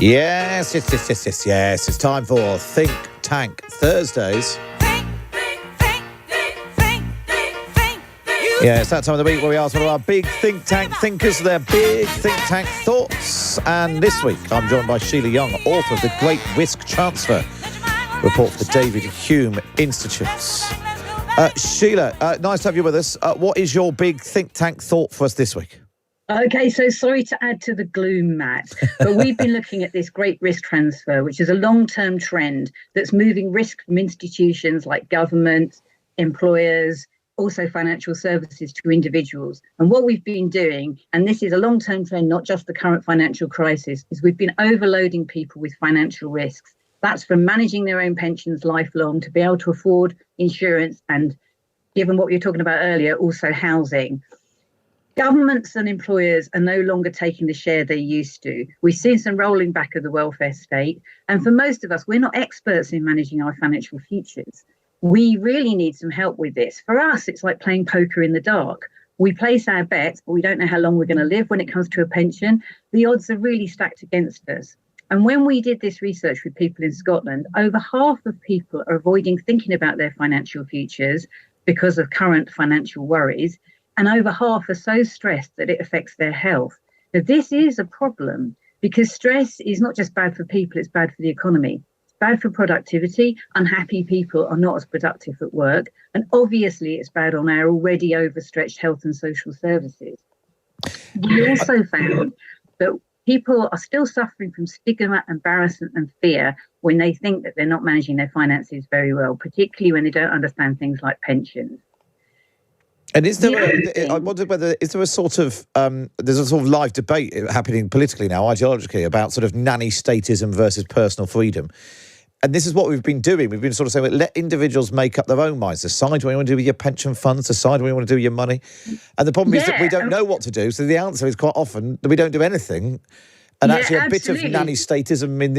Yes. It's time for Think Tank Thursdays. Yeah, it's that time of the week where we ask one of our big think tank thinkers their big think tank thoughts. And this week, I'm joined by Shelagh Young, author of The Great Risk Transfer report for the David Hume Institute. Shelagh, nice to have you with us. What is your big think tank thought for us this week? Okay, so sorry to add to the gloom, Matt, but we've been looking at this great risk transfer, which is a long-term trend that's moving risk from institutions like government, employers, also financial services to individuals. And what we've been doing, and this is a long-term trend, not just the current financial crisis, is we've been overloading people with financial risks. That's from managing their own pensions lifelong to be able to afford insurance and, given what you were talking about earlier, also housing. Governments and employers are no longer taking the share they used to. We've seen some rolling back of the welfare state. And for most of us, we're not experts in managing our financial futures. We really need some help with this. For us, it's like playing poker in the dark. We place our bets, but we don't know how long we're going to live when it comes to a pension. The odds are really stacked against us. And when we did this research with people in Scotland, over half of people are avoiding thinking about their financial futures because of current financial worries. And over half are so stressed that it affects their health. Now, this is a problem because stress is not just bad for people, it's bad for the economy. It's bad for productivity. Unhappy people are not as productive at work. And obviously, it's bad on our already overstretched health and social services. We also found that people are still suffering from stigma, embarrassment and fear when they think that they're not managing their finances very well, particularly when they don't understand things like pensions. And is there I wondered whether is there a sort of there's a sort of live debate happening politically now, ideologically, about sort of nanny statism versus personal freedom. And this is what we've been doing. We've been sort of saying, let individuals make up their own minds, decide what you want to do with your pension funds, decide what you want to do with your money. And the problem is that we don't know what to do. So the answer is quite often that we don't do anything. And actually a bit of nanny statism in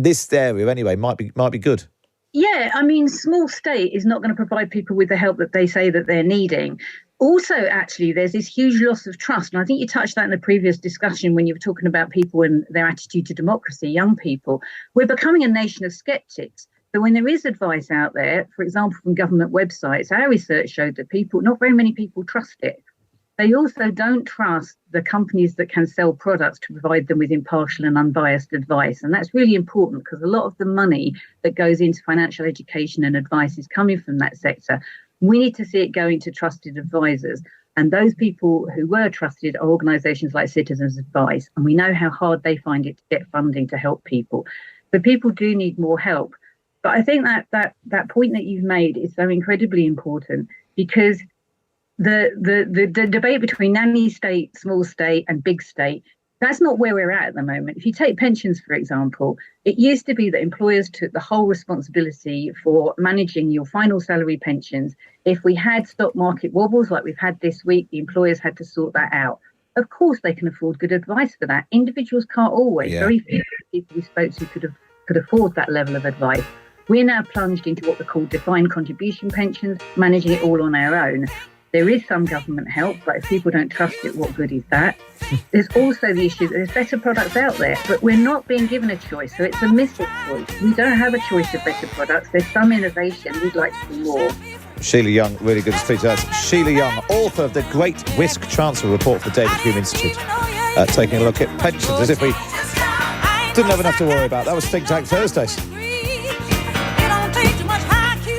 this area anyway might be good. Yeah, I mean, small state is not going to provide people with the help that they say that they're needing. Also, actually, there's this huge loss of trust. And I think you touched that in the previous discussion when you were talking about people and their attitude to democracy, young people. We're becoming a nation of skeptics. So when there is advice out there, for example, from government websites, our research showed that not very many people trust it. They also don't trust the companies that can sell products to provide them with impartial and unbiased advice. And that's really important because a lot of the money that goes into financial education and advice is coming from that sector. We need to see it going to trusted advisors. And those people who were trusted are organisations like Citizens Advice. And we know how hard they find it to get funding to help people. But people do need more help. But I think that point that you've made is so incredibly important because the debate between nanny state, small state and big state, that's not where we're at the moment. If you take pensions, for example, it used to be that employers took the whole responsibility for managing your final salary pensions. If we had stock market wobbles like we've had this week, the employers had to sort that out. Of course, they can afford good advice for that. Individuals can't always. Very few people we spoke to could afford that level of advice. We're now plunged into what we call defined contribution pensions, managing it all on our own. There is some government help, but if people don't trust it, what good is that? There's also the issue that there's better products out there, but we're not being given a choice. So it's a missed choice. We don't have a choice of better products. There's some innovation. We'd like to do more. Shelagh Young, really good to speak to us. Shelagh Young, author of The Great Risk Transfer report for the David Hume Institute, taking a look at pensions as if we didn't have enough to worry about. That was Think Tank Thursdays.